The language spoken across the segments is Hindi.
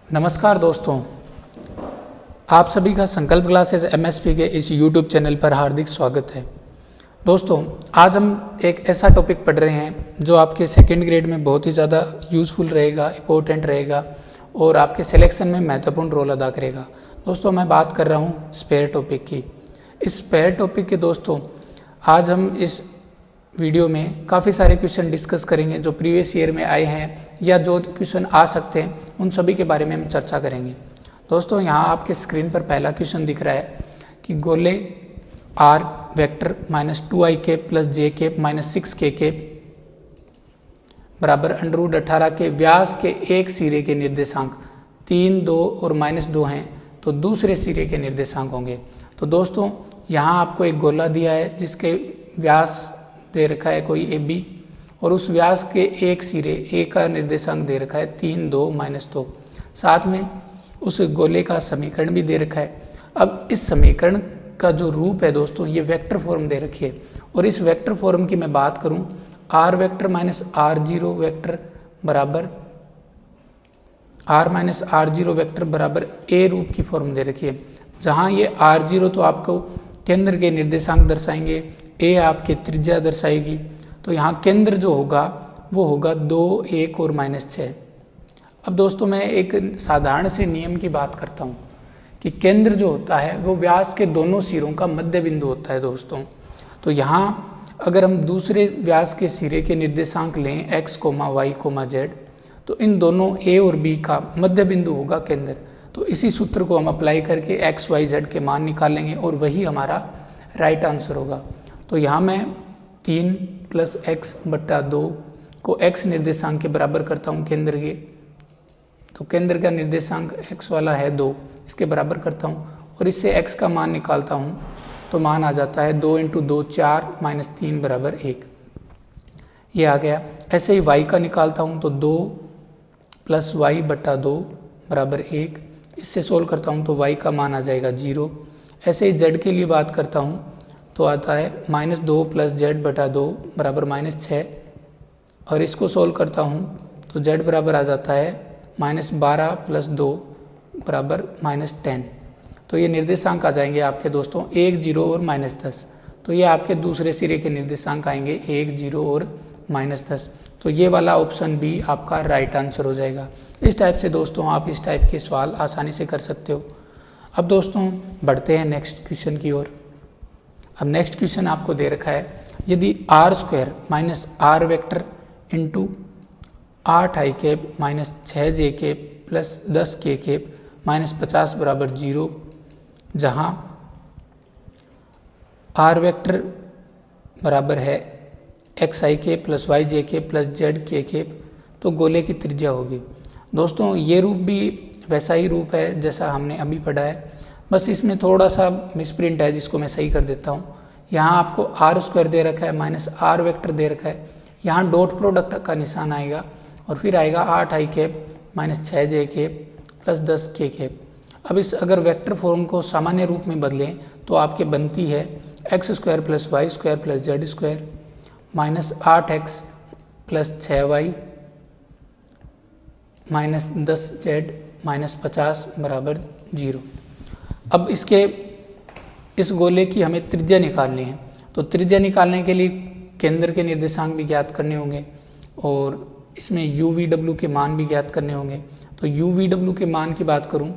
नमस्कार दोस्तों, आप सभी का संकल्प क्लासेस एमएसपी के इस यूट्यूब चैनल पर हार्दिक स्वागत है। दोस्तों, आज हम एक ऐसा टॉपिक पढ़ रहे हैं जो आपके सेकंड ग्रेड में बहुत ही ज़्यादा यूज़फुल रहेगा, इम्पोर्टेंट रहेगा और आपके सिलेक्शन में महत्वपूर्ण रोल अदा करेगा। दोस्तों, मैं बात कर रहा हूँ स्पेयर टॉपिक की। इस स्पेयर टॉपिक के दोस्तों आज हम इस वीडियो में काफ़ी सारे क्वेश्चन डिस्कस करेंगे जो प्रीवियस ईयर में आए हैं या जो क्वेश्चन आ सकते हैं, उन सभी के बारे में हम चर्चा करेंगे। दोस्तों, यहाँ आपके स्क्रीन पर पहला क्वेश्चन दिख रहा है कि गोले R vector -2i cap plus J cap -6k cap बराबर √18 के व्यास के एक सिरे के निर्देशांक 3, 2 और -2 हैं, तो दूसरे सिरे के निर्देशांक होंगे। तो दोस्तों, यहाँ आपको एक गोला दिया है जिसके व्यास दे रखा है कोई AB और उस व्यास के एक सिरे A का निर्देशांक दे रखा है 3, 2, -2। साथ में उस गोले का समीकरण भी दे रखा है। अब इस समीकरण का जो रूप है दोस्तों, ये वेक्टर फॉर्म दे रखी है और इस वेक्टर फॉर्म की मैं बात करूं, r वेक्टर -r0 वेक्टर बराबर r-r0 वेक्टर बराबर A रूप की फॉर्म दे रखी है, जहां ये r0 तो आपको केंद्र के निर्देशांक दर्शाएंगे, A आपके त्रिज्या दर्शाएगी। तो यहाँ केंद्र जो होगा वो होगा 2, 1 और -6। अब दोस्तों, मैं एक साधारण से नियम की बात करता हूँ कि केंद्र जो होता है वो व्यास के दोनों सिरों का मध्य बिंदु होता है दोस्तों। तो यहाँ अगर हम दूसरे व्यास के सिरे के निर्देशांक लें x, y, z, तो इन दोनों A और B का मध्य बिंदु होगा केंद्र। तो इसी सूत्र को हम अप्लाई करके x, y, z के मान निकालेंगे और वही हमारा राइट आंसर होगा। तो यहाँ मैं 3 + x/2 को x निर्देशांक के बराबर करता हूँ केंद्र के। तो केंद्र का निर्देशांक x वाला है 2, इसके बराबर करता हूँ और इससे x का मान निकालता हूँ तो मान आ जाता है 2 × 2 4 -3 बराबर 1। ये आ गया। ऐसे ही y का निकालता हूँ तो 2 + y/2 बराबर 1। इससे सोल्व करता हूँ तो y का मान आ जाएगा 0। ऐसे ही z के लिए बात करता हूँ तो आता है -2 + z/2 बराबर -6 और इसको सोल्व करता हूँ तो z बराबर आ जाता है -12 + 2 बराबर -10। तो ये निर्देशांक आ जाएंगे आपके दोस्तों 1, 0 और -10। तो ये आपके दूसरे सिरे के निर्देशांक आएंगे 1, 0 और -10। तो ये वाला ऑप्शन बी आपका राइट आंसर हो जाएगा। इस टाइप से दोस्तों आप इस टाइप के सवाल आसानी से कर सकते हो। अब दोस्तों बढ़ते हैं नेक्स्ट क्वेश्चन की ओर। अब नेक्स्ट क्वेश्चन आपको दे रखा है, यदि r² -r vector into 8i cap -6j cap plus 10k cap -50 बराबर 0, जहाँ r वेक्टर बराबर है xi cap plus yj cap plus zk cap, तो गोले की त्रिज्या होगी। दोस्तों, ये रूप भी वैसा ही रूप है जैसा हमने अभी पढ़ा है, बस इसमें थोड़ा सा मिसप्रिंट है जिसको मैं सही कर देता हूँ। यहाँ आपको r² दे रखा है -r वेक्टर दे रखा है, यहाँ डॉट प्रोडक्ट का निशान आएगा और फिर आएगा 8i cap -6j cap plus 10k cap. अब इस अगर वेक्टर फॉर्म को सामान्य रूप में बदलें तो आपके बनती है x² + y² + z² -8x + 6y -10z -50 बराबर 0। अब इस गोले की हमें त्रिज्या निकालनी है। तो त्रिज्या निकालने के लिए केंद्र के निर्देशांक भी ज्ञात करने होंगे और इसमें u/v/w के मान भी ज्ञात करने होंगे। तो u/v/w के मान की बात करूं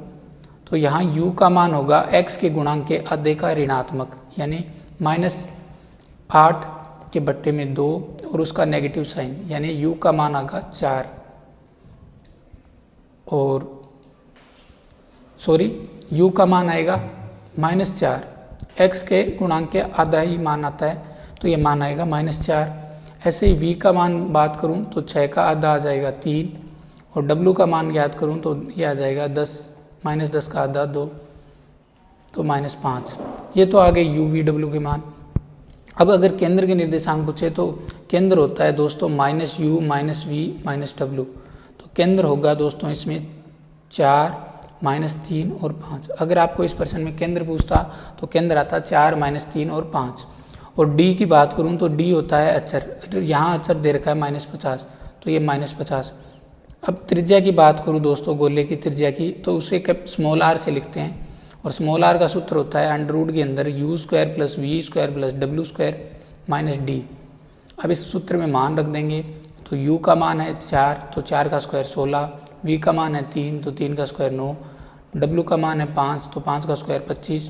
तो यहाँ u का मान होगा x के गुणांक के आधे का ऋणात्मक, यानी -8 के बट्टे में 2 और उसका नेगेटिव साइन, यानी u का मान आगा 4 और u का मान आएगा -4। x के गुणांक के आधा ही मान आता है तो ये मान आएगा -4। ऐसे ही v का मान बात करूं तो 6 का आधा आ जाएगा 3 और w का मान ज्ञात करूं तो ये आ जाएगा 10 -10 का आधा 2 तो -5। ये तो आ गए u/v/w के मान। अब अगर केंद्र के निर्देशांक पूछे तो केंद्र होता है दोस्तों -u -v -w। तो केंद्र होगा दोस्तों इसमें 4 -3 और 5। अगर आपको इस प्रश्न में केंद्र पूछता तो केंद्र आता 4 -3 और 5। और डी की बात करूं तो डी होता है अचर, यहाँ अचर दे रखा है -50 तो ये -50। अब त्रिज्या की बात करूँ दोस्तों, गोले की त्रिज्या की, तो उसे स्मॉल आर से लिखते हैं और स्मॉल आर का सूत्र होता है अंडर रूट के अंदर U square plus V square plus W square minus D. अब इस सूत्र में मान रख देंगे, तो u का मान है 4 तो 4 का स्क्वायर 16, v का मान है 3 तो 3 का स्क्वायर 9, w का मान है 5 तो 5 का स्क्वायर 25,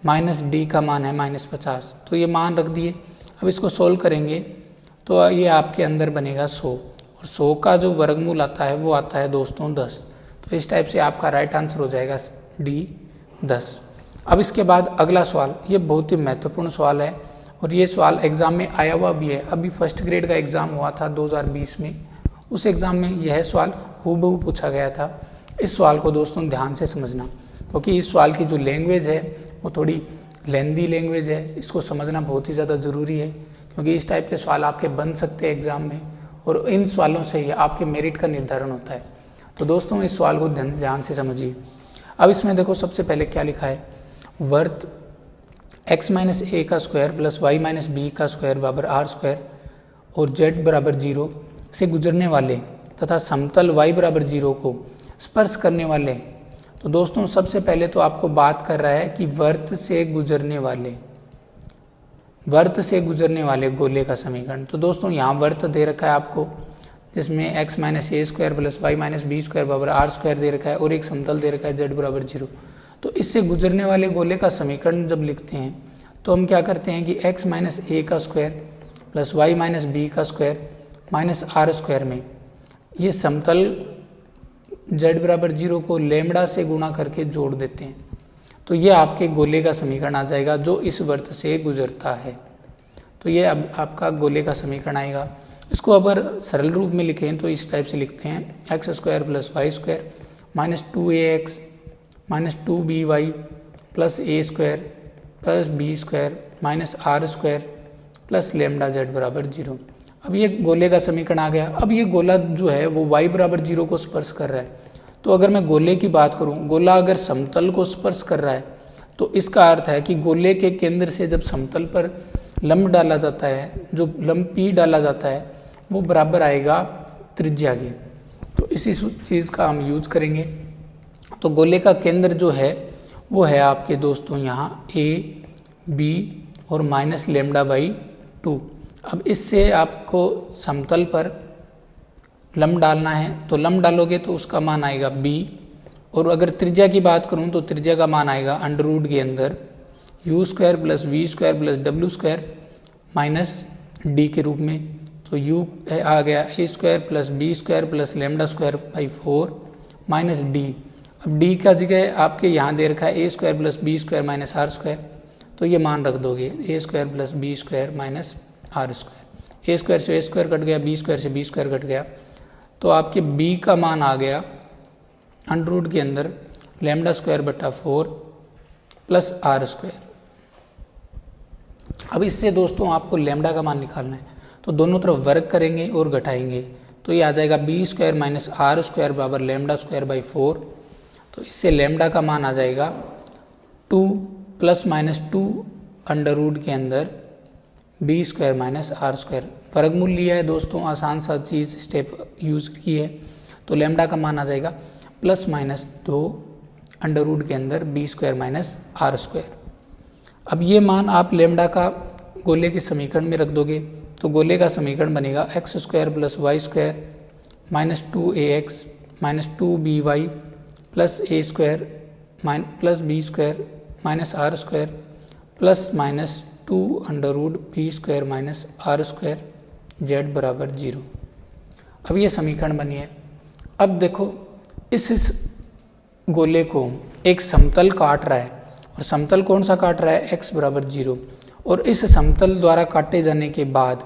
माइनस d का मान है -50। तो ये मान रख दिए। अब इसको सोल्व करेंगे तो ये आपके अंदर बनेगा 100 और 100 का जो वर्गमूल आता है वो आता है दोस्तों 10। तो इस टाइप से आपका राइट आंसर हो जाएगा D 10। अब इसके बाद अगला सवाल, ये बहुत ही महत्वपूर्ण सवाल है और ये सवाल एग्ज़ाम में आया हुआ भी है। अभी फर्स्ट ग्रेड का एग्ज़ाम हुआ था 2020 में, उस एग्ज़ाम में यह सवाल हूबहू पूछा गया था। इस सवाल को दोस्तों ध्यान से समझना, क्योंकि इस सवाल की जो लैंग्वेज है वो थोड़ी लेंदी लैंग्वेज है, इसको समझना बहुत ही ज़्यादा ज़रूरी है, क्योंकि इस टाइप के सवाल आपके बन सकते हैं एग्ज़ाम में और इन सवालों से ही आपके मेरिट का निर्धारण होता है। तो दोस्तों इस सवाल को ध्यान से समझिए। अब इसमें देखो सबसे पहले क्या लिखा है, वर्त x माइनस ए का square plus Y minus B का स्क्वायर बराबर आर स्क्वायर और z बराबर 0 से गुजरने वाले तथा समतल y बराबर 0 को स्पर्श करने वाले। तो दोस्तों सबसे पहले तो आपको बात कर रहा है कि वर्त से गुजरने वाले गोले का समीकरण। तो दोस्तों यहाँ वर्त दे रखा है आपको, जिसमें x minus A square plus Y minus B square बराबर आर स्क्वायर दे रखा है और एक समतल दे रखा है z बराबर 0। तो इससे गुजरने वाले गोले का समीकरण जब लिखते हैं तो हम क्या करते हैं कि x माइनस ए का square plus Y minus B का स्क्वायर माइनस आर स्क्वायर में ये समतल z बराबर 0 को लेमड़ा से गुणा करके जोड़ देते हैं। तो ये आपके गोले का समीकरण आ जाएगा जो इस वर्त से गुजरता है। तो ये अब आपका गोले का समीकरण आएगा। इसको अगर सरल रूप में लिखें तो इस टाइप से लिखते हैं X square plus Y square minus 2ax minus 2by plus A square plus B square minus R square plus lambda z बराबर 0। अब ये गोले का समीकरण आ गया। अब ये गोला जो है वो y बराबर 0 को स्पर्श कर रहा है। तो अगर मैं गोले की बात करूं, गोला अगर समतल को स्पर्श कर रहा है तो इसका अर्थ है कि गोले के केंद्र से जब समतल पर लंब डाला जाता है, जो लंब P डाला जाता है वो बराबर आएगा त्रिज्या के। तो इसी चीज़ का हम यूज करेंगे। तो गोले का केंद्र जो है वो है आपके दोस्तों यहाँ A, B और माइनस लेमडा बाई 2। अब इससे आपको समतल पर लंब डालना है, तो लंब डालोगे तो उसका मान आएगा B। और अगर त्रिज्या की बात करूँ तो त्रिज्या का मान आएगा अंडर रूट के अंदर U square plus V square plus W square minus D के रूप में। तो u आ गया A square plus B square plus lambda square by 4 minus D. अब d का जगह आपके यहाँ दे रखा है A square plus B square minus R square, तो ये मान रख दोगे A square plus B square minus R square. A square से ए स्क्वायर कट गया, बी स्क्वायर से बी स्क्वायर कट गया, तो आपके b का मान आ गया अंडर रूट के अंदर लेमडा स्क्वायर बटा 4 प्लस आर स्क्वायर। अब इससे दोस्तों आपको लेमडा का मान निकालना है, तो दोनों तरफ वर्ग करेंगे और घटाएंगे, तो ये आ जाएगा B square minus R square बराबर लेमडा स्क्वायर बाई 4। तो इससे लेमडा का मान आ जाएगा 2 प्लस माइनस 2 अंडर रूट के अंदर B square minus R square. वर्गमूल लिया है दोस्तों, आसान सा चीज़ स्टेप यूज की है। तो लेमडा का मान आ जाएगा प्लस माइनस 2 अंडर रूट के अंदर B square minus R square. अब ये मान आप लेमडा का गोले के समीकरण में रख दोगे, तो गोले का समीकरण बनेगा X square plus Y square minus 2ax minus 2by plus A square plus B square minus R square plus minus 2 under root B square minus R square Z बराबर 0। अब ये समीकरण बनी है। अब देखो इस गोले को एक समतल काट रहा है, और समतल कौन सा काट रहा है, x बराबर 0। और इस समतल द्वारा काटे जाने के बाद,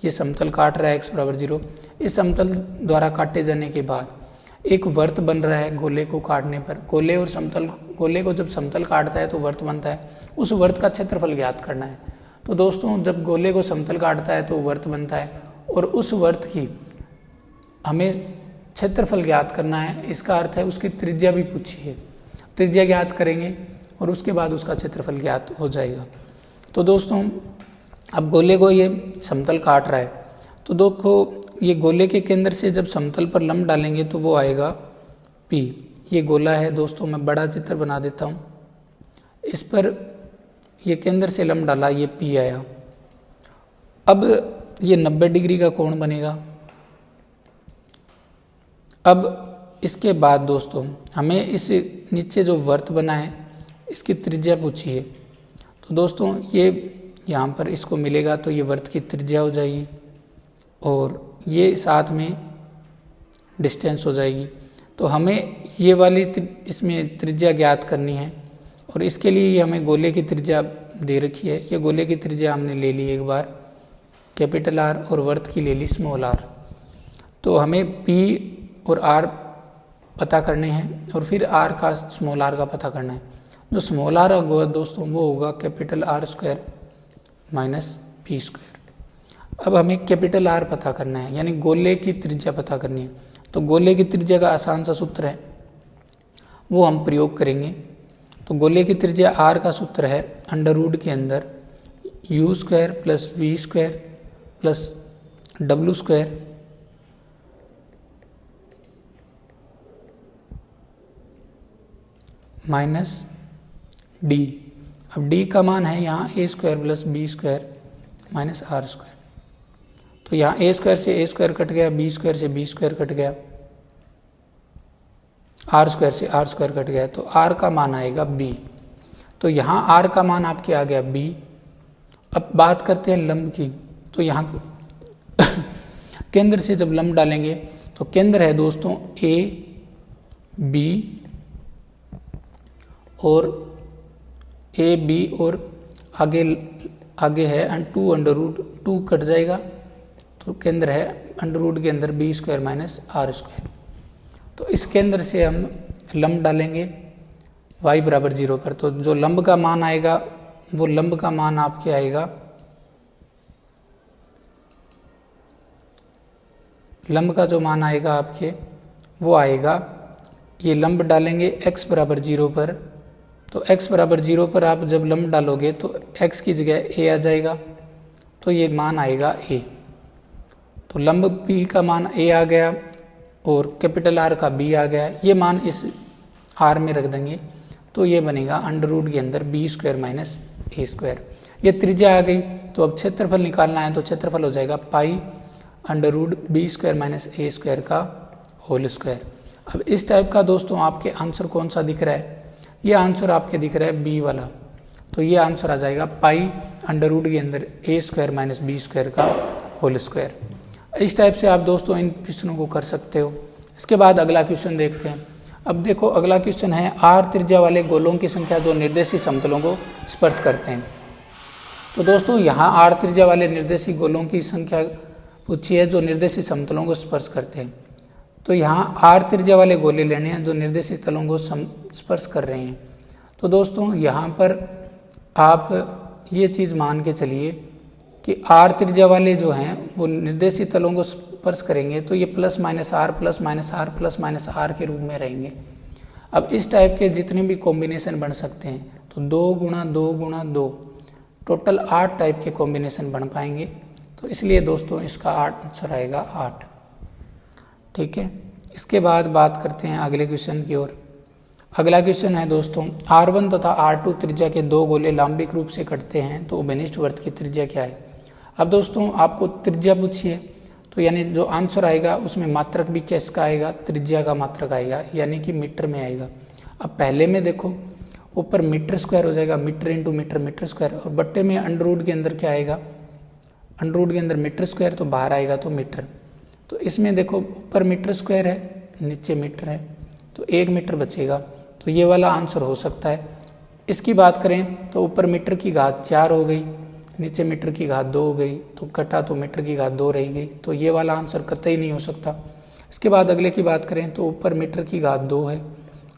ये समतल काट रहा है x बराबर 0, इस समतल द्वारा काटे जाने के बाद एक वर्त बन रहा है गोले को काटने पर। गोले और समतल, गोले को जब समतल काटता है तो वर्त बनता है, उस वर्त का क्षेत्रफल ज्ञात करना है। तो दोस्तों जब गोले को समतल काटता है तो वर्त बनता है, और उस वर्त की हमें क्षेत्रफल ज्ञात करना है। इसका अर्थ है उसकी त्रिज्या भी पूछी है, त्रिज्या ज्ञात करेंगे और उसके बाद उसका क्षेत्रफल ज्ञात हो जाएगा। तो दोस्तों अब गोले को ये समतल काट रहा है, तो देखो ये गोले के केंद्र से जब समतल पर लंब डालेंगे तो वो आएगा P। ये गोला है दोस्तों, मैं बड़ा चित्र बना देता हूँ। इस पर ये केंद्र से लंब डाला, ये P आया। अब ये 90 डिग्री का कोण बनेगा। अब इसके बाद दोस्तों हमें इस नीचे जो वर्त बना है इसकी त्रिज्या पूछी है। तो दोस्तों ये यहाँ पर इसको मिलेगा तो ये वर्त की त्रिज्या हो जाएगी और ये साथ में डिस्टेंस हो जाएगी। तो हमें ये वाली इसमें त्रिज्या ज्ञात करनी है और इसके लिए ये हमें गोले की त्रिज्या दे रखी है। ये गोले की त्रिज्या हमने ले ली एक बार कैपिटल R और वर्त की ले ली स्मॉल r। तो हमें P और R पता करने हैं और फिर R का स्मॉल r का पता करना है। जो स्मॉल r होगा दोस्तों वो होगा capital R square minus P square. अब हमें कैपिटल R पता करना है, यानी गोले की त्रिज्या पता करनी है। तो गोले की त्रिज्या का आसान सा सूत्र है, वो हम प्रयोग करेंगे। तो गोले की त्रिज्या R का सूत्र है अंडर रूट के अंदर U square plus V square plus W square minus D। अब D का मान है यहाँ A square plus B square minus R square. तो यहाँ A स्क्वायर से A स्क्वायर कट गया, B स्क्वायर से B स्क्वायर कट गया, R स्क्वायर से R स्क्वायर कट गया, तो R का मान आएगा B। तो यहाँ R का मान आपके आ गया B। अब बात करते हैं लंब की। तो यहाँ केंद्र से जब लंब डालेंगे तो केंद्र है दोस्तों A B और A B और आगे है 2 अंडर रूट 2 कट जाएगा तो केंद्र है अंडर रूट के अंदर B square minus R square. तो इस केंद्र से हम लंब डालेंगे y बराबर 0 पर। तो जो लंब का मान आएगा वो लंब का मान आपके आएगा, लंब का जो मान आएगा आपके वो आएगा, ये लंब डालेंगे x बराबर 0 पर। तो x बराबर 0 पर आप जब लंब डालोगे तो x की जगह a आ जाएगा, तो ये मान आएगा a। तो लंब p का मान a आ गया और कैपिटल R का b आ गया। ये मान इस R में रख देंगे तो ये बनेगा अंडर रूट के अंदर B square minus A square. ये त्रिज्या आ गई। तो अब क्षेत्रफल निकालना है तो क्षेत्रफल हो जाएगा pi under root B square minus A square का होल स्क्वायर। अब इस टाइप का दोस्तों आपके आंसर कौन सा दिख रहा है? ये आंसर आपके दिख रहा है B वाला। तो ये आंसर आ जाएगा पाई अंडर रूट के अंदर A square minus B square का होल स्क्वायर। इस टाइप से आप दोस्तों इन क्वेश्चनों को कर सकते हो। इसके बाद अगला क्वेश्चन देखते हैं। अब देखो अगला क्वेश्चन है R त्रिज्या वाले गोलों की संख्या जो निर्देशी समतलों को स्पर्श करते हैं। तो दोस्तों यहाँ R त्रिज्या वाले निर्देशी गोलों की संख्या पूछी है जो निर्देशी समतलों को स्पर्श करते हैं। तो यहाँ R त्रिज्या वाले गोले लेने हैं जो निर्देशी तलों को स्पर्श कर रहे हैं। तो दोस्तों यहाँ पर आप ये चीज़ मान के चलिए कि R त्रिज्या वाले जो हैं वो निर्देशी तलों को स्पर्श करेंगे तो ये plus minus R plus minus R plus minus R के रूप में रहेंगे। अब इस टाइप के जितने भी कॉम्बिनेशन बन सकते हैं तो 2 गुणा 2 गुणा 2 टोटल 8 टाइप के कॉम्बिनेशन बन पाएंगे। तो इसलिए दोस्तों इसका आंसर आएगा 8। ठीक है, इसके बाद बात करते हैं अगले क्वेश्चन की ओर। अगला क्वेश्चन है दोस्तों R1 तथा R2 त्रिज्या के 2 गोले लंबिक रूप से कटते हैं तो उभयनिष्ठ वृत्त की त्रिज्या क्या है? अब दोस्तों आपको त्रिज्या पूछी है तो यानी जो आंसर आएगा उसमें मात्रक भी किसका आएगा? त्रिज्या का मात्रक आएगा, यानी कि मीटर में आएगा। अब पहले में देखो ऊपर मीटर स्क्वायर हो जाएगा, metre into metre metre square, और बट्टे में अंडर रूट के अंदर क्या आएगा? अंडर रूट के अंदर मीटर स्क्वायर, तो बाहर आएगा तो मीटर। तो इसमें देखो ऊपर मीटर स्क्वायर है नीचे मीटर है तो 1 मीटर बचेगा, तो ये वाला आंसर हो सकता है। इसकी बात करें तो ऊपर मीटर की घात 4 हो गई, नीचे मीटर की घात 2 हो गई, तो कटा तो मीटर की घात 2 रह गई, तो ये वाला आंसर कतई नहीं हो सकता। इसके बाद अगले की बात करें तो ऊपर मीटर की घात 2 है,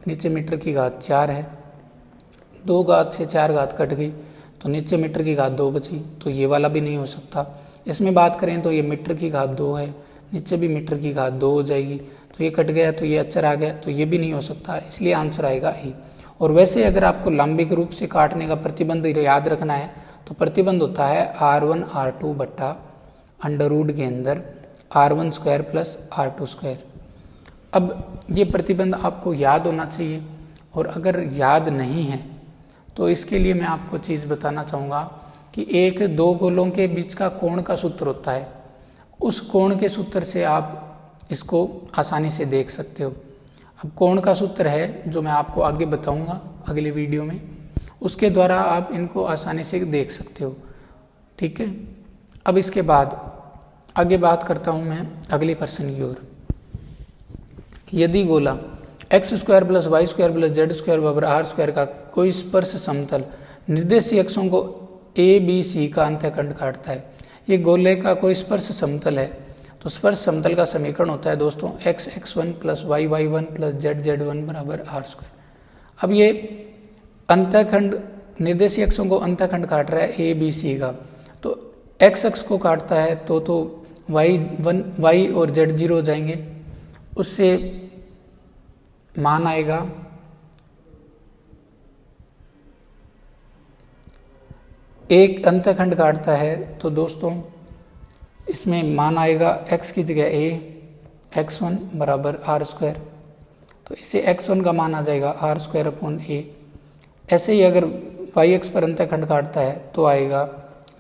नीचे मीटर की घात 4 है, 2 घात से 4 घात कट गई तो नीचे मीटर की घात 2 बची, तो ये वाला भी नहीं हो सकता। इसमें बात करें तो ये मीटर की घात 2 है, नीचे भी मीटर की घात 2 हो जाएगी, तो ये कट गया तो ये अक्षर आ गया, तो ये भी नहीं हो सकता, इसलिए आंसर आएगा ए। और वैसे अगर आपको लंबिक रूप से काटने का प्रतिबंध याद रखना है तो प्रतिबंध होता है R1 R2 बट्टा अंडर रूट के अंदर R1 square plus R2 square. अब ये प्रतिबंध आपको याद होना चाहिए, और अगर याद नहीं है तो इसके लिए मैं आपको चीज़ बताना चाहूँगा कि एक दो गोलों के बीच का कोण का सूत्र होता है, उस कोण के सूत्र से आप इसको आसानी से देख सकते हो। अब कोण का सूत्र है जो मैं आपको आगे बताऊंगा अगले वीडियो में, उसके द्वारा आप इनको आसानी से देख सकते हो, ठीक है। अब इसके बाद आगे बात करता हूं मैं अगले प्रश्न की ओर। यदि गोला X square plus Y square plus Z square बराबर आर स्क्वायर का कोई स्पर्श समतल निर्देशीय अक्षों को ए बी सी का अंतःखंड काटता है, ये गोले का कोई स्पर्श समतल है, तो स्पर्श समतल का समीकरण होता है दोस्तों X X one plus Y Y one plus Z Z one बराबर आर स्क्वायर। अब ये अंतःखंड निर्देशीय अक्षों को अंतःखंड काट रहा है ए बी सी का, तो एक्स अक्ष को काटता है तो वाई वन वाई और जेड जीरो हो जाएंगे, उससे मान आएगा एक अंतःखंड काटता है, तो दोस्तों इसमें मान आएगा x की जगह a x1 बराबर आर स्क्वायर, तो इससे x1 का मान आ जाएगा आर स्क्वायर अपॉन ए। ऐसे ही अगर y x पर अंतःखंड काटता है तो आएगा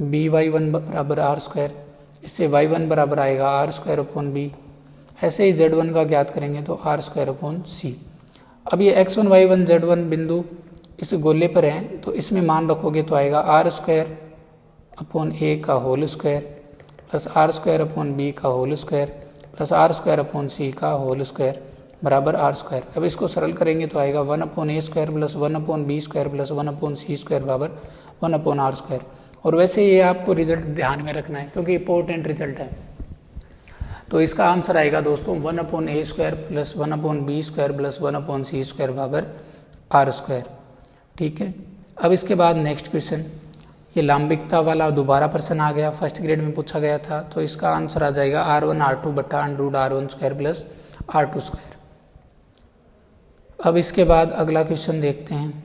by1 बराबर आर स्क्वायर, इससे y1 बराबर आएगा आर स्क्वायर अपॉन बी। ऐसे ही z1 का ज्ञात करेंगे तो आर स्क्वायर अपॉन सी। अब ये x1 y1 z1 बिंदु इस गोले पर हैं, तो इसमें मान रखोगे तो आएगा आर स्क्वायर अपॉन ए का whole square plus R square upon B का whole square plus R square upon C का होल स्क्वायर बराबर आर स्क्वायर। अब इसको सरल करेंगे तो आएगा 1 upon A square plus 1 upon B square plus 1 upon C square बराबर 1 अपॉन आर स्क्वायर। और वैसे ये आपको रिजल्ट ध्यान में रखना है क्योंकि इंपॉर्टेंट रिजल्ट है। तो इसका आंसर आएगा दोस्तों 1 upon A square plus 1 upon B square plus 1 upon C square बराबर आर स्क्वायर, ठीक है। अब इसके बाद नेक्स्ट क्वेश्चन, ये लांबिकता वाला दोबारा प्रश्न आ गया, फर्स्ट ग्रेड में पूछा गया था, तो इसका आंसर आ जाएगा R1 R2 बटा under R1 square plus R2 square. अब इसके बाद अगला क्वेश्चन देखते हैं।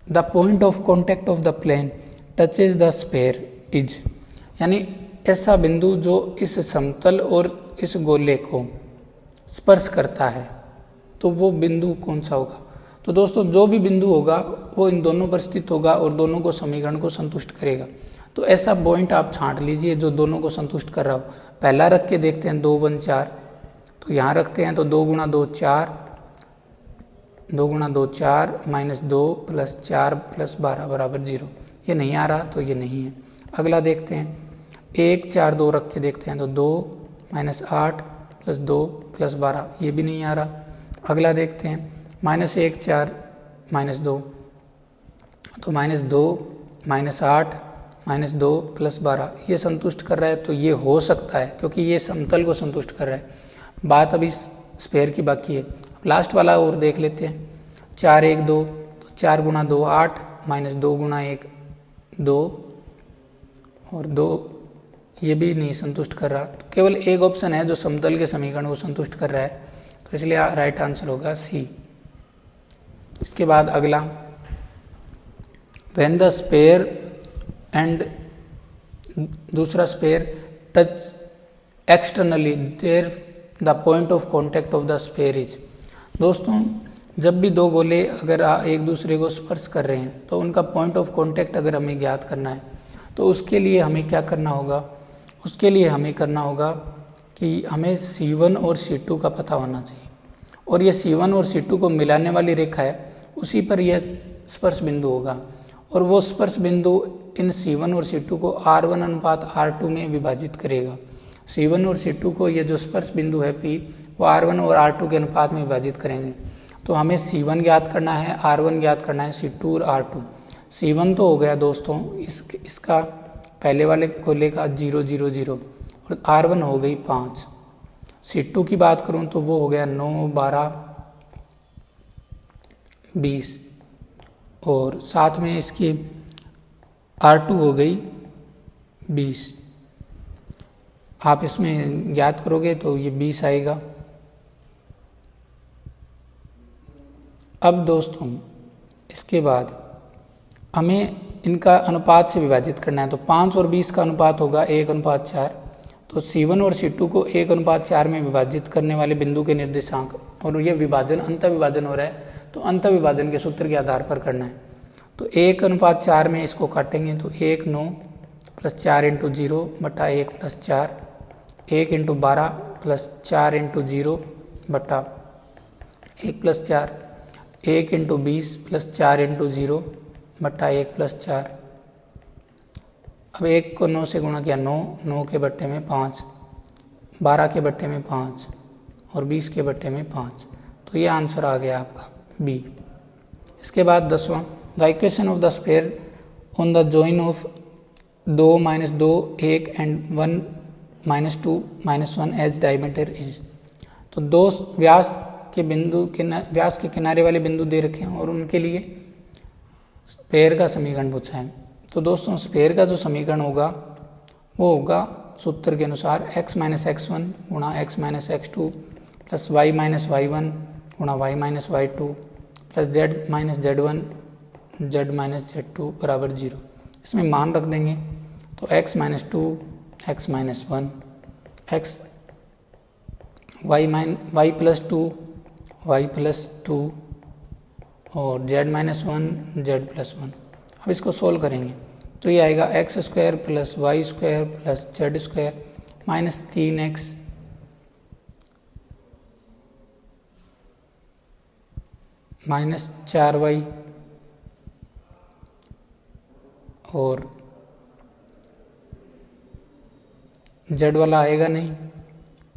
The point of contact of the plane touches the sphere is, यानी ऐसा बिंदु जो इस समतल और इस गोले को स्पर्श करता है, तो वो बिंदु कौन सा होगा। तो दोस्तों जो भी बिंदु होगा वो इन दोनों पर स्थित होगा और दोनों को समीकरण को संतुष्ट करेगा। तो ऐसा पॉइंट आप छांट लीजिए जो दोनों को संतुष्ट कर रहा हो। पहला रख के देखते हैं 2 1 4, तो यहाँ रखते हैं तो 2 गुणा 2 4, 2 गुणा 2 4 माइनस 2 प्लस 4 प्लस 12 बराबर 0। ये नहीं आ रहा तो ये नहीं है। अगला देखते हैं 1 4 2 रख के देखते हैं तो 2 माइनस 8 प्लस 2 प्लस 12, ये भी नहीं आ रहा। अगला देखते हैं -1 4 माइनस 2, तो -2 माइनस 8 माइनस 2 प्लस 12, ये संतुष्ट कर रहा है, तो ये हो सकता है क्योंकि ये समतल को संतुष्ट कर रहा है। बात अभी स्फीयर की बाकी है। लास्ट वाला और देख लेते हैं 4 1 2, तो 4 गुणा 2 8 माइनस 2 गुणा 1 2 और 2, ये भी नहीं संतुष्ट कर रहा। तो केवल एक ऑप्शन है जो समतल के समीकरण को संतुष्ट कर रहा है, तो इसलिए राइट आंसर होगा सी। इसके बाद अगला, व्हेन द स्फीयर एंड दूसरा sphere touch externally there the point of contact of the sphere is. दोस्तों जब भी दो गोले अगर एक दूसरे को स्पर्श कर रहे हैं तो उनका पॉइंट ऑफ कॉन्टैक्ट अगर हमें ज्ञात करना है तो उसके लिए हमें क्या करना होगा, उसके लिए हमें करना होगा कि हमें C1 और C2 का पता होना चाहिए, और ये C1 और C2 को मिलाने वाली रेखा है, उसी पर यह स्पर्श बिंदु होगा, और वो स्पर्श बिंदु इन C1 और C2 को R1 अनुपात R2 में विभाजित करेगा। C1 और C2 को ये जो स्पर्श बिंदु है P, वो R1 और R2 के अनुपात में विभाजित करेंगे। तो हमें C1 ज्ञात करना है, R1 ज्ञात करना है, C2 और R2। C1 तो हो गया दोस्तों इसका पहले वाले गोले का 0 0 0, और R1 हो गई 5। C2 की बात करूं तो वो हो गया 9 12 20, और साथ में इसकी R2 हो गई 20। आप इसमें ज्ञात करोगे तो ये 20 आएगा। अब दोस्तों इसके बाद हमें इनका अनुपात से विभाजित करना है, तो 5 और 20 का अनुपात होगा 1:4। तो C1 और C2 को 1:4 में विभाजित करने वाले बिंदु के निर्देशांक, और ये विभाजन अंत विभाजन हो रहा है, तो अंत विभाजन के सूत्र के आधार पर करना है। तो 1:4 में इसको काटेंगे तो 1 9 + 4 × 0 बटा 1 + 4, 1 × 12 + 4 × 0 बटा 1 + 4, 1 × 20 + 4 × 0 बटा 1 + 4। अब 1 को 9 से गुणा किया 9, 9 के बट्टे में 5, 12 के बट्टे में 5 और 20 के बट्टे में 5। तो ये आंसर आ गया आपका बी। इसके बाद 10वां, the equation of the sphere on the join of 2 - 2 1 and 1 - 2 - 1 as diameter is. तो दो व्यास के किनारे वाले बिंदु दे रखे हैं और उनके लिए स्फीयर का समीकरण पूछा है। तो दोस्तों स्फीयर का जो समीकरण होगा वो होगा सूत्र के अनुसार x - x1 गुणा x - x2 plus y - y1 गुणा y - y2 plus z - z1 z - z2 बराबर 0। इसमें मान रख देंगे तो x - 2 x - 1 x y + 2 y + 2 और z - 1 z + 1। अब इसको सोल्व करेंगे तो ये आएगा x² + y² + z² - 3x - 4y और z वाला आएगा नहीं,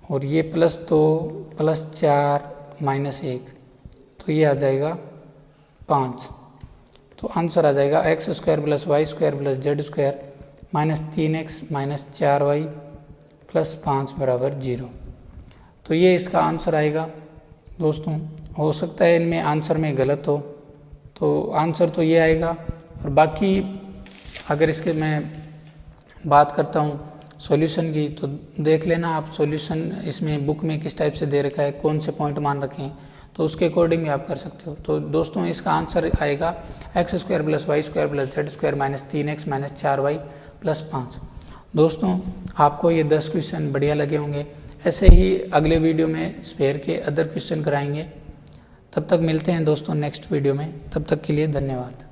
और ये प्लस तो +4 - 1, तो ये आ जाएगा 5। तो आंसर आ जाएगा x² + y² + z² - 3x - 4y + 5 बराबर 0। तो ये इसका आंसर आएगा। दोस्तों हो सकता है इनमें आंसर में गलत हो, तो आंसर तो ये आएगा। और बाकी अगर इसके मैं बात करता हूँ सॉल्यूशन की, तो देख लेना आप सॉल्यूशन इसमें बुक में किस टाइप से दे रखा है, कौन से पॉइंट मान रखे हैं, तो उसके अकॉर्डिंग भी आप कर सकते हो। तो दोस्तों इसका आंसर आएगा x² + y² + z² - 3x - 4y + 5। दोस्तों आपको ये 10 क्वेश्चन बढ़िया लगे होंगे। ऐसे ही अगले वीडियो में स्फीयर के अदर क्वेश्चन कराएंगे। तब तक मिलते हैं दोस्तों नेक्स्ट वीडियो में। तब तक के लिए धन्यवाद।